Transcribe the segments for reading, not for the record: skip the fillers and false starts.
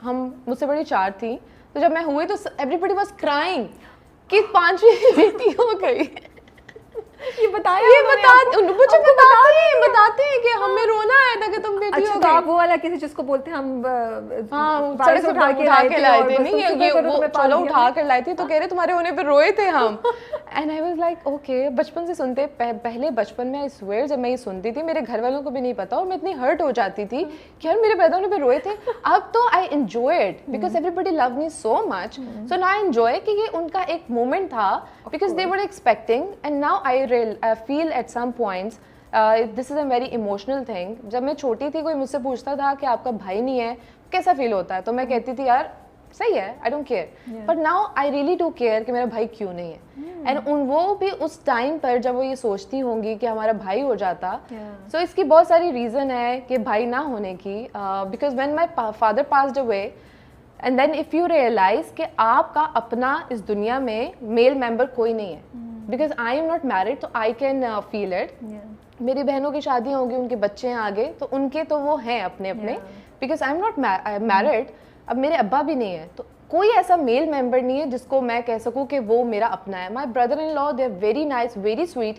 ہم مجھ سے بڑی 4 تھیں, تو جب میں ہوئی تو ایوریبڈی واز کرائنگ کہ 5ویں بیٹی ہو گئی. یہ بتاتے ہیں کہ ہمیں رونا آیا تھا کہ تم بیٹی ہو گئی. وہ والا کسی جس کو بولتے ہیں ہم سڑک سے اٹھا کے لائے تھے, نہیں وہ چلو اٹھا کر لائے تھے, تو کہہ رہے تمہارے ہونے پہ روئے تھے ہم. And I was like okay. بچپن سے سنتے, پہلے بچپن میں آئی سویئر جب میں یہ سنتی تھی میرے گھر والوں کو بھی نہیں پتا, اور میں اتنی ہرٹ ہو جاتی تھی کہ یار میرے پیدا ہونے پہ روئے تھے. اب تو I enjoy it because everybody love me so much, so now I enjoy کہ یہ ان کا ایک مومنٹ تھا because they were expecting. And now I feel at some points this is a very emotional thing. جب میں چھوٹی تھی کوئی مجھ سے پوچھتا تھا کہ آپ کا بھائی نہیں ہے کیسا فیل ہوتا ہے, تو میں کہتی تھی یار صحیح ہے, I don't care. But now I really do care کہ میرا بھائی کیوں نہیں ہے. اینڈ وہ بھی اس ٹائم پر جب وہ یہ سوچتی ہوں گی کہ ہمارا بھائی ہو جاتا, سو اس کی بہت ساری ریزن ہے کہ بھائی نہ ہونے کی. Because when my father passed away and then if you realise کہ آپ کا اپنا اس دنیا میں میل ممبر کوئی نہیں ہے, because I am not married تو آئی کین فیل اٹ. میری بہنوں کی شادیاں ہوگی, ان کے بچے ہیں آگے, تو ان کے تو وہ ہیں اپنے اپنے, because I am not married. اب میرے ابا بھی نہیں ہے, تو کوئی ایسا میل ممبر نہیں ہے جس کو میں کہہ سکوں کہ وہ میرا اپنا ہے. My brother in law they are very nice, very sweet,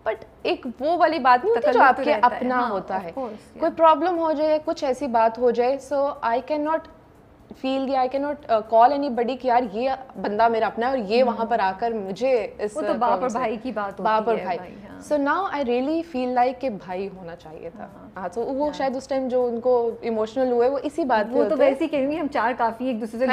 but ایک وہ والی بات نہیں ہوتی جو آپ کے اپنا ہوتا ہے. کوئی پرابلم ہو جائے, کچھ ایسی بات ہو جائے, so I can not feel I can not call anybody کہ یار یہ بندہ میرا اپنا ہے اور یہ وہاں پر آ کر مجھے اس باپ اور بھائی کی بات باپ اور بھائی. So now I really feel like کہ بھائی ہونا چاہیے تھا. ہاں, تو وہ شاید اس ٹائم جو ان کو ایموشنل ہوئے وہ اسی بات پہ, وہ تو ویسے ہی کہیں گے ہم 4 کافی ایک دوسرے سے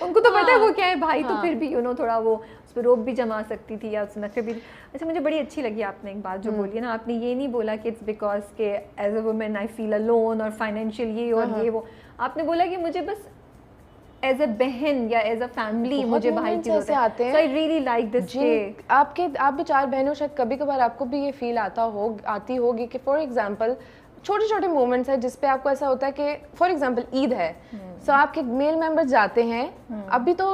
ان کو تو پتا ہے وہ کیا ہے بھائی, تو پھر بھی تھوڑا وہ اس پہ روب بھی جما سکتی تھی یا اس نفرت بھی. اچھا مجھے بڑی اچھی لگی آپ نے ایک بات جو بولی ہے نا, آپ نے یہ نہیں بولا کہ اٹس بیکاز کہ as a woman I feel alone اور فائنینشیل یہ اور یہ وہ, آپ نے بولا کہ مجھے بس ایز اے بہن یا ایز اے فیملی مجھے بھائی کی ضرورت ہے. So I really like this. آپ بھی 4 بہنوں, شاید کبھی کبھار آپ کو بھی یہ فیل آتی ہوگی کہ فار ایگزامپل چھوٹے چھوٹے مومنٹس ہیں جس پہ آپ کو ایسا ہوتا ہے کہ فار ایگزامپل عید ہے, سو آپ کے میل ممبرز جاتے ہیں, ابھی تو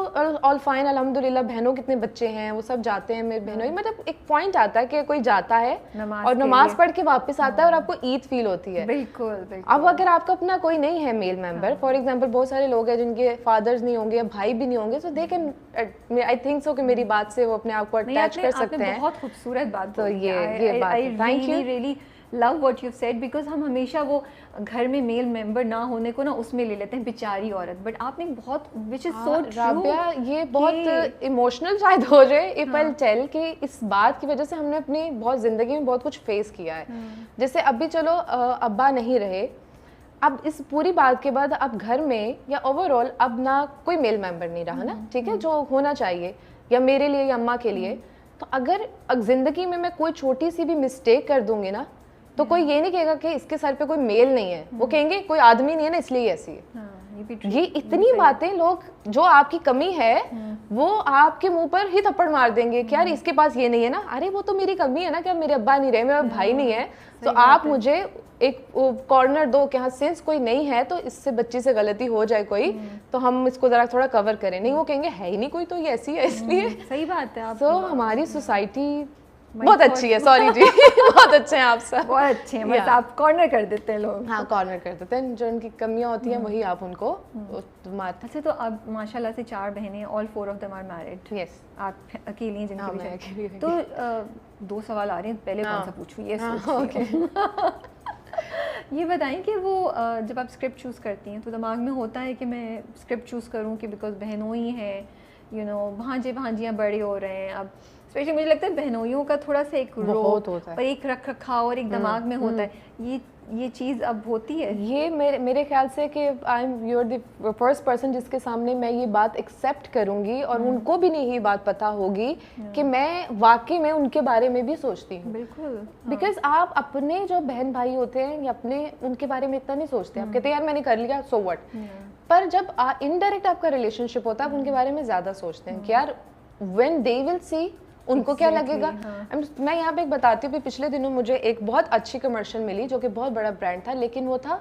آل فائن الحمد للہ, بہنوں کتنے بچے ہیں وہ سب جاتے ہیں میرے بہنوں, مطلب ایک پوائنٹ آتا ہے کہ کوئی جاتا ہے اور نماز پڑھ کے واپس آتا ہے اور آپ کو عید فیل ہوتی ہے. بالکل. اب اگر آپ کا اپنا کوئی نہیں ہے میل ممبر, فار ایگزامپل بہت سارے لوگ ہیں جن کے فادرز نہیں ہوں گے یا بھائی بھی نہیں ہوں گے, سو they can I think so کہ میری بات سے وہ اپنے آپ کو اٹیچ کر سکتے ہیں. بہت خوبصورت بات. تو یہ بات ہے. Thank you. Really love what you've said because ہم ہمیشہ وہ گھر میں میل ممبر نہ ہونے کو نا اس میں لے لیتے ہیں بیچاری عورت, بٹ آپ نے بہت which is so true. Rabia یہ بہت ایموشنل شاید ہو جائے if I'll tell کہ اس بات کی وجہ سے ہم نے اپنی بہت زندگی میں بہت کچھ فیس کیا ہے. جیسے ابھی چلو ابا نہیں رہے, اب اس پوری بات کے بعد اب گھر میں یا اوور آل اب نہ کوئی میل ممبر نہیں رہا نا, ٹھیک ہے, جو ہونا چاہیے یا میرے لیے یا اماں کے لیے. تو اگر زندگی میں کوئی چھوٹی سی بھی مسٹیک کر دوں گی نا, تو کوئی یہ نہیں کہے گا کہ اس کے سر پہ کوئی میل نہیں ہے, وہ کہیں گے کوئی آدمی نہیں ہے نا اس لیے ایسی ہے. یہ اتنی باتیں لوگ جو آپ کی کمی ہے وہ آپ کے منہ پر ہی تھپڑ مار دیں گے کہ یار اس کے پاس یہ نہیں ہے نا, ارے وہ تو میری کمی ہے نا کہ میرے ابا نہیں رہے, میرا بھائی نہیں ہے, تو آپ مجھے ایک کارنر دو کہ ہاں سنس کوئی نہیں ہے تو اس سے بچی سے غلطی ہو جائے کوئی تو ہم اس کو ذرا تھوڑا کور کریں. نہیں, وہ کہیں گے ہے ہی نہیں کوئی تو یہ ایسی ہے اس لیے. صحیح بات ہے. تو ہماری سوسائٹی بہت اچھی ہے, سوری جی, بہت اچھے ہیں آپ سب, بہت اچھے ہیں, بس آپ کارنر کر دیتے ہیں لوگ. ہاں کارنر کر دیتے ہیں, جو ان کی کمیاں ہوتی ہیں وہی آپ ان کو مارتے. اچھا, تو اب ماشاء اللہ سے 4 بہنیں, all 4 of them are married. یس, آپ اکیلی ہیں جن کی بھی. میں تو 2 سوال آ رہے ہیں, پہلے کون سا پوچھوں یہ یہ بتائیں کہ وہ جب آپ اسکرپٹ چوز کرتی ہیں تو دماغ میں ہوتا ہے کہ میں اسکرپٹ چوز کروں کہ بیکاز بہنوئی ہیں, بھانجیاں بڑے ہو رہے ہیں, اب اسپیشلی مجھے لگتا ہے بہنوئیوں کا تھوڑا سا ایک روب اور ایک رکھ رکھاؤ اور ایک دماغ میں ہوتا ہے, یہ چیز اب ہوتی ہے. یہ میرے خیال سے کہ you are the first person جس کے سامنے میں یہ بات ایکسیپٹ کروں گی, اور ان کو بھی نہیں یہ بات پتہ ہوگی کہ میں واقعی میں ان کے بارے میں بھی سوچتی ہوں. بالکل, بیکاز آپ اپنے جو بہن بھائی ہوتے ہیں یا اپنے ان کے بارے میں اتنا نہیں سوچتے, آپ کہتے ہیں یار میں نے کر لیا سو وٹ, پر جب انڈائریکٹ آپ کا ریلیشن شپ ہوتا ہے آپ ان کے بارے میں زیادہ سوچتے ہیں کہ یار وین دے ول سی ان کو کیا لگے گا. میں یہاں پہ ایک بتاتی ہوں, پچھلے دنوں مجھے ایک بہت اچھی کمرشل ملی جو کہ بہت بڑا برانڈ تھا, لیکن وہ تھا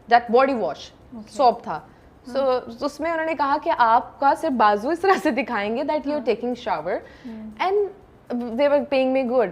دیٹ باڈی واش سوپ تھا. سو اس میں انہوں نے کہا کہ آپ کا صرف بازو اس طرح سے دکھائیں گے that you are taking shower, and they were paying me good.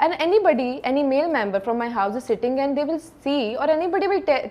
and any male member from my house is sitting and they will see or anybody will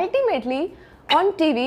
Ultimately on TV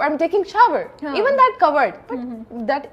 I'm taking shower, even that covered, but that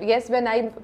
yes when I